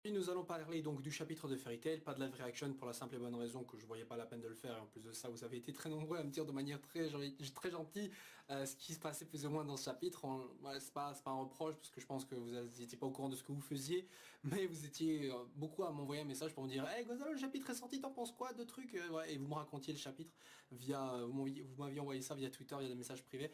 Puis nous allons parler donc du chapitre de Fairy Tail, pas de live reaction pour la simple et bonne raison que je voyais pas la peine de le faire, et en plus de ça vous avez été très nombreux à me dire de manière très gentille ce qui se passait plus ou moins dans ce chapitre. Ouais, c'est pas un reproche parce que je pense que vous n'étiez pas au courant de ce que vous faisiez, mais vous étiez beaucoup à m'envoyer un message pour me dire hey Gonzalo, le chapitre est sorti, t'en penses quoi de trucs ouais, et vous me racontiez le chapitre via vous m'aviez envoyé ça via Twitter, via des messages privés.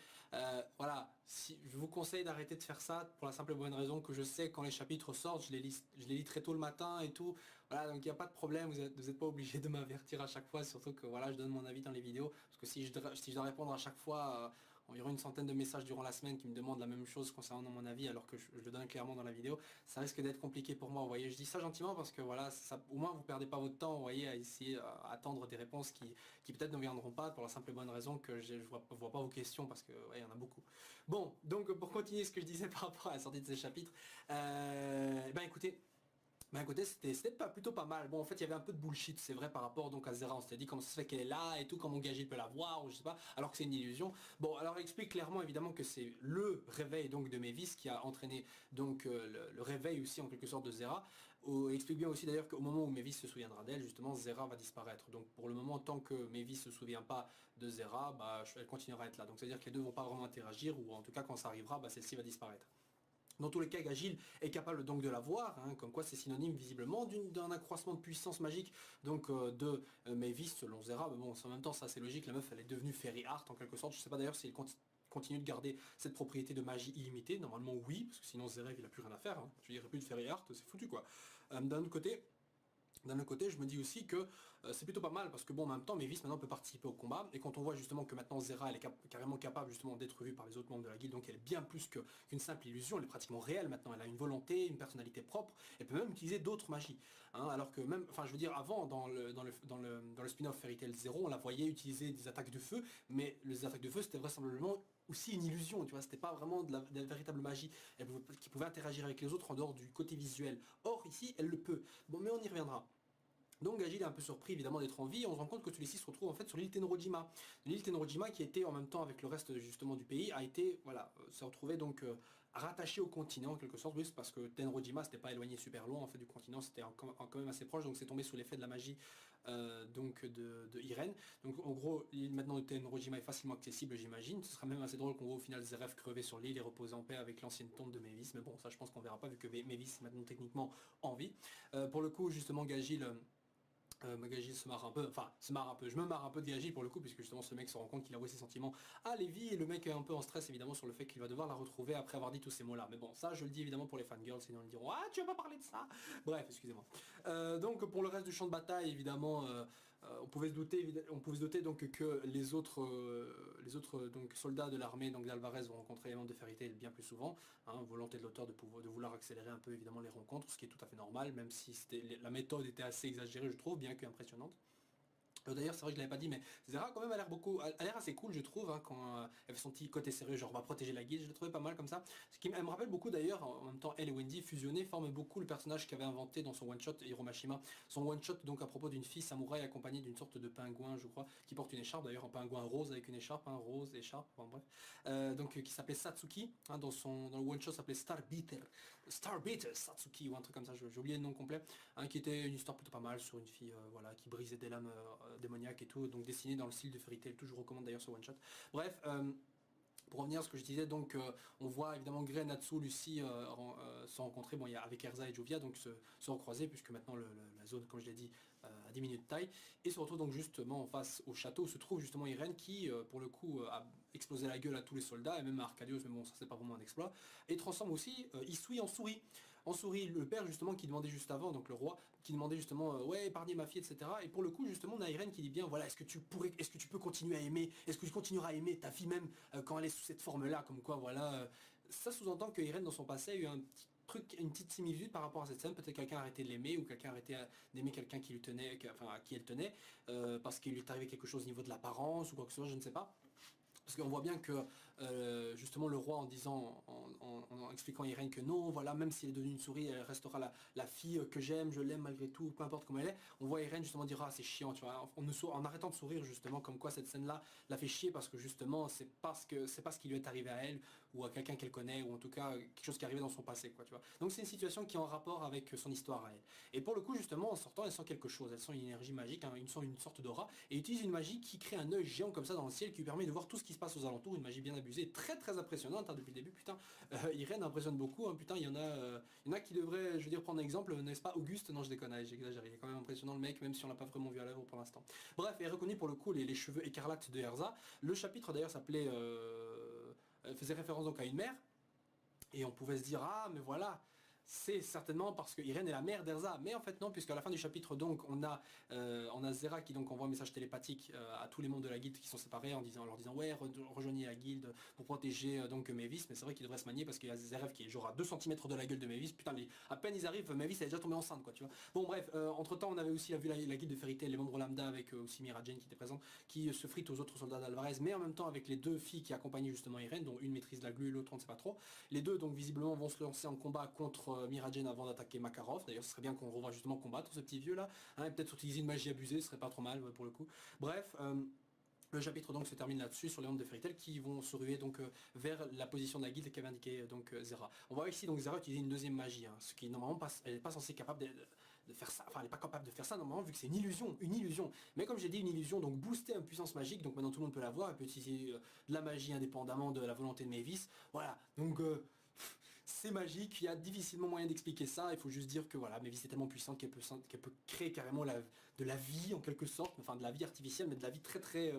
Voilà, si, je vous conseille d'arrêter de faire ça pour la simple et bonne raison que je sais quand les chapitres sortent, je les lis très tôt le matin et tout. Voilà, donc il n'y a pas de problème, vous êtes pas obligé de m'avertir à chaque fois, surtout que voilà, je donne mon avis dans les vidéos. Parce que si je dois répondre à chaque fois environ une centaine de messages durant la semaine qui me demandent la même chose concernant mon avis alors que je le donne clairement dans la vidéo, ça risque d'être compliqué pour moi. Vous voyez, je dis ça gentiment parce que voilà, ça, au moins vous perdez pas votre temps, vous voyez, à essayer à attendre des réponses qui peut-être ne viendront pas pour la simple et bonne raison que je vois pas vos questions parce que ouais, il y en a beaucoup. Bon, donc pour continuer ce que je disais par rapport à la sortie de ces chapitres, ben écoutez. Ben écoutez, c'était plutôt pas mal. Bon, en fait, il y avait un peu de bullshit, c'est vrai, par rapport donc à Zera. On s'était dit comment ça se fait qu'elle est là et tout, comment Gagi peut la voir, ou je sais pas, alors que c'est une illusion. Bon, alors elle explique clairement évidemment que c'est le réveil donc de Mavis qui a entraîné donc le réveil aussi en quelque sorte de Zera. Elle explique bien aussi d'ailleurs qu'au moment où Mavis se souviendra d'elle, justement, Zera va disparaître. Donc pour le moment, tant que Mavis se souvient pas de Zera, bah, elle continuera à être là. Donc c'est-à-dire que les deux vont pas vraiment interagir, ou en tout cas quand ça arrivera, bah, celle-ci va disparaître. Dans tous les cas, Agile est capable donc de la voir, hein, comme quoi c'est synonyme visiblement d'un accroissement de puissance magique donc de Mavis selon Zera. Mais bon, en même temps, ça c'est logique, la meuf elle est devenue Fairy Art en quelque sorte. Je sais pas d'ailleurs s'il continue de garder cette propriété de magie illimitée. Normalement oui, parce que sinon Zera il a plus rien à faire. Hein. Je dirais plus de Fairy Art, c'est foutu quoi. D'un autre côté. D'un autre côté, je me dis aussi que c'est plutôt pas mal parce que bon, en même temps, Mavis maintenant peut participer au combat et quand on voit justement que maintenant Zera elle est carrément capable justement d'être vue par les autres membres de la guilde, donc elle est bien plus qu'une simple illusion, elle est pratiquement réelle maintenant, elle a une volonté, une personnalité propre, elle peut même utiliser d'autres magies, hein, alors que même, enfin je veux dire avant dans le spin-off Fairy Tail Zero, on la voyait utiliser des attaques de feu, mais les attaques de feu c'était vraisemblablement aussi une illusion, tu vois, c'était pas vraiment de la véritable magie qui pouvait interagir avec les autres en dehors du côté visuel. Or ici, elle le peut. Bon, mais on y reviendra. Donc Gajil est un peu surpris évidemment d'être en vie, et on se rend compte que tous les six se retrouvent en fait sur l'île Tenrojima. L'île Tenrojima qui était en même temps avec le reste justement du pays, a été, voilà, s'est retrouvé donc rattaché au continent en quelque sorte, oui, parce que Tenrojima c'était pas éloigné super loin en fait du continent, c'était quand même assez proche, donc c'est tombé sous l'effet de la magie donc de Irène. Donc en gros, l'île maintenant de Tenrojima est facilement accessible j'imagine, ce sera même assez drôle qu'on voit au final Zeref crever sur l'île et reposer en paix avec l'ancienne tombe de Mavis, mais bon ça je pense qu'on verra pas vu que Mavis est maintenant techniquement en vie. Pour le coup justement Gajil... Gagil se marre un peu, enfin se marre un peu, je me marre un peu de Gagil pour le coup puisque justement ce mec se rend compte qu'il a avoué ses sentiments à Lévi et le mec est un peu en stress évidemment sur le fait qu'il va devoir la retrouver après avoir dit tous ces mots là. Mais bon ça je le dis évidemment pour les fangirls, sinon ils diront ah tu vas pas parler de ça. Bref excusez-moi. Donc pour le reste du champ de bataille évidemment on pouvait se douter donc que les autres donc soldats de l'armée donc d'Alvarez vont rencontrer les membres de Fairy Tail bien plus souvent, hein, volonté de l'auteur de vouloir accélérer un peu évidemment les rencontres, ce qui est tout à fait normal même si la méthode était assez exagérée je trouve, bien qu'impressionnante. D'ailleurs c'est vrai que je l'avais pas dit mais Zera quand même a l'air assez cool je trouve hein, quand elle fait son petit côté sérieux genre on va protéger la guilde, je l'ai trouvé pas mal comme ça. Elle me rappelle beaucoup d'ailleurs, en même temps elle et Wendy fusionnés forment beaucoup le personnage qu'avait inventé dans son one shot Hiro Mashima. Son one shot donc à propos d'une fille samouraï accompagnée d'une sorte de pingouin je crois, qui porte une écharpe d'ailleurs, un pingouin rose avec une écharpe, hein, rose, écharpe, bon, bref. Donc qui s'appelait Satsuki, hein, dans le one shot s'appelait Starbeater Satsuki ou un truc comme ça, j'ai oublié le nom complet, hein, qui était une histoire plutôt pas mal sur une fille voilà, qui brisait des lames démoniaque et tout, donc dessiné dans le style de Fairy Tail, tout je recommande d'ailleurs ce one shot. Bref, pour revenir à ce que je disais, donc on voit évidemment Grey, Natsu, Lucie se rencontrer, bon il y a avec Erza et Jovia donc se recroiser puisque maintenant la zone comme je l'ai dit a diminué de taille et se retrouve donc justement en face au château où se trouve justement Irène qui pour le coup a explosé la gueule à tous les soldats et même à Arcadios, mais bon ça c'est pas vraiment un exploit, et transforme aussi Isui en souris. En souris, le père justement qui demandait juste avant, donc le roi, qui demandait justement ouais épargnez ma fille etc. Et pour le coup justement on a Irène qui dit bien voilà est-ce que tu peux continuer à aimer, est-ce que tu continueras à aimer ta fille même quand elle est sous cette forme-là, comme quoi, voilà. Ça sous-entend que Irène, dans son passé, a eu un petit truc, une petite similitude par rapport à cette scène. Peut-être quelqu'un a arrêté de l'aimer, ou quelqu'un a arrêté d'aimer quelqu'un qui lui tenait, enfin, à qui elle tenait, parce qu'il lui est arrivé quelque chose au niveau de l'apparence, ou quoi que ce soit, je ne sais pas. Parce qu'on voit bien que justement le roi en disant, en expliquant à Irène que non, voilà, même si elle est devenue une souris, elle restera la fille que j'aime, je l'aime malgré tout, peu importe comment elle est. On voit Irène justement dire ah c'est chiant, tu vois, en arrêtant de sourire justement, comme quoi cette scène-là la fait chier parce que justement c'est pas ce qui lui est arrivé à elle, ou à quelqu'un qu'elle connaît, ou en tout cas quelque chose qui est arrivé dans son passé, quoi, tu vois. Donc c'est une situation qui est en rapport avec son histoire à elle. Et pour le coup, justement, en sortant, elle sent quelque chose, elle sent une énergie magique, hein, elle sent une sorte d'aura, et utilise une magie qui crée un œil géant comme ça dans le ciel, qui lui permet de voir tout ce qui se passe aux alentours, une magie bien abusée, très très impressionnante, hein, depuis le début, putain. Irène impressionne beaucoup, hein, putain, il y en a qui devraient, je veux dire, prendre un exemple, n'est-ce pas, Auguste, non je déconne, j'exagère, il est quand même impressionnant le mec, même si on l'a pas vraiment vu à l'œuvre pour l'instant. Bref, elle est reconnue pour le coup les cheveux écarlates de Erza. Le chapitre d'ailleurs s'appelait, faisait référence donc à une mère, et on pouvait se dire, ah mais voilà, c'est certainement parce que Irène est la mère d'Erza. Mais en fait non, puisqu'à la fin du chapitre donc on a Zera qui donc envoie un message télépathique à tous les membres de la guilde qui sont séparés en leur disant ouais rejoignez la guilde pour protéger donc Mavis. Mais c'est vrai qu'il devrait se manier parce qu'il y a Zeref qui est genre à 2 cm de la gueule de Mavis. Putain, à peine ils arrivent, Mavis elle est déjà tombée enceinte, quoi, tu vois. Bon bref, entre temps on avait aussi vu la guilde de Fairy Tail, les membres lambda avec aussi Mira Jane qui était présente, qui se fritent aux autres soldats d'Alvarez, mais en même temps avec les deux filles qui accompagnaient justement Irène, dont une maîtrise la glu, l'autre on ne sait pas trop. Les deux donc visiblement vont se lancer en combat contre Mira Jane avant d'attaquer Makarov. D'ailleurs ce serait bien qu'on revoie justement combattre ce petit vieux là, hein, peut-être utiliser une magie abusée, ce serait pas trop mal pour le coup. Bref, le chapitre donc se termine là-dessus sur les membres de Fairy Tail qui vont se ruer donc vers la position de la guilde qu'avait indiqué donc Zera. On voit ici donc Zera utiliser une deuxième magie, hein, ce qui normalement pas, elle n'est pas censée capable de faire ça, enfin elle n'est pas capable de faire ça normalement vu que c'est une illusion, Mais comme j'ai dit, une illusion, donc booster une puissance magique, donc maintenant tout le monde peut la voir, elle peut utiliser de la magie indépendamment de la volonté de Mavis. Voilà, donc c'est magique, il y a difficilement moyen d'expliquer ça, il faut juste dire que voilà, Mavis est tellement puissante qu'elle peut créer carrément de la vie en quelque sorte, enfin de la vie artificielle, mais de la vie très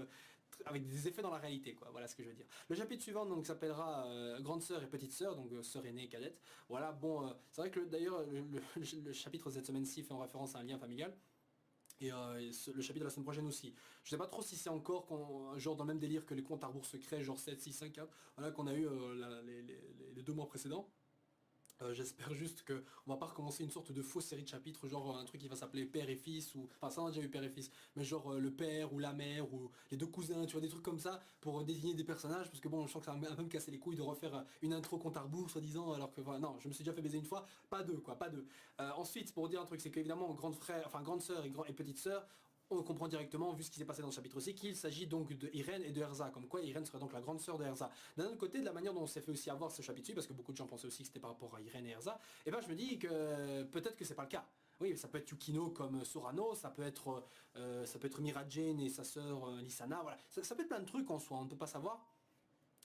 avec des effets dans la réalité, quoi. Voilà ce que je veux dire. Le chapitre suivant donc s'appellera grande sœur et petite sœur, donc sœur aînée et cadette. Voilà, bon, c'est vrai que d'ailleurs le chapitre de cette semaine-ci fait en référence à un lien familial. Et le chapitre de la semaine prochaine aussi. Je sais pas trop si c'est encore genre dans le même délire que les comptes à rebours secrets, genre 7, 6, 5, 4, voilà, qu'on a eu les 2 mois précédents. J'espère juste qu'on va pas recommencer une sorte de fausse série de chapitres, genre un truc qui va s'appeler père et fils, ou enfin ça on a déjà eu père et fils, mais genre le père ou la mère ou les deux cousins, tu vois, des trucs comme ça pour désigner des personnages, parce que bon je sens que ça va un peu me casser les couilles de refaire une intro compte à rebours soi-disant, alors que voilà, non, je me suis déjà fait baiser une fois, pas deux quoi, pas deux. Ensuite pour dire un truc, c'est qu'évidemment grande frère, enfin grande sœur et petite sœur, on comprend directement, vu ce qui s'est passé dans le chapitre aussi, qu'il s'agit donc de Irène et de Erza, comme quoi Irène serait donc la grande sœur de Erza. D'un autre côté, de la manière dont on s'est fait aussi avoir ce chapitre-ci, parce que beaucoup de gens pensaient aussi que c'était par rapport à Irène et Erza, et ben je me dis que peut-être que c'est pas le cas. Oui, ça peut être Yukino comme Sorano, ça peut être Mira Jane et sa sœur Lissana, voilà. Ça peut être plein de trucs en soi, on ne peut pas savoir.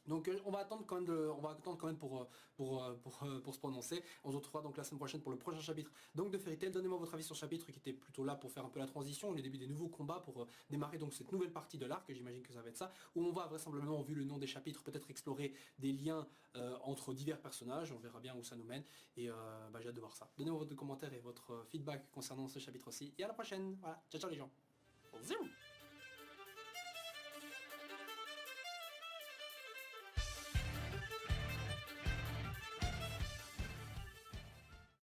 Donc on va attendre quand même, pour se prononcer. On se retrouvera donc la semaine prochaine pour le prochain chapitre donc de Fairy Tail. Donnez-moi votre avis sur ce chapitre qui était plutôt là pour faire un peu la transition, le début des nouveaux combats pour démarrer donc cette nouvelle partie de l'arc, j'imagine que ça va être ça, où on va vraisemblablement, vu le nom des chapitres, peut-être explorer des liens entre divers personnages, on verra bien où ça nous mène, et j'ai hâte de voir ça. Donnez-moi votre commentaire et votre feedback concernant ce chapitre aussi, et à la prochaine, voilà, ciao ciao les gens. Zoom.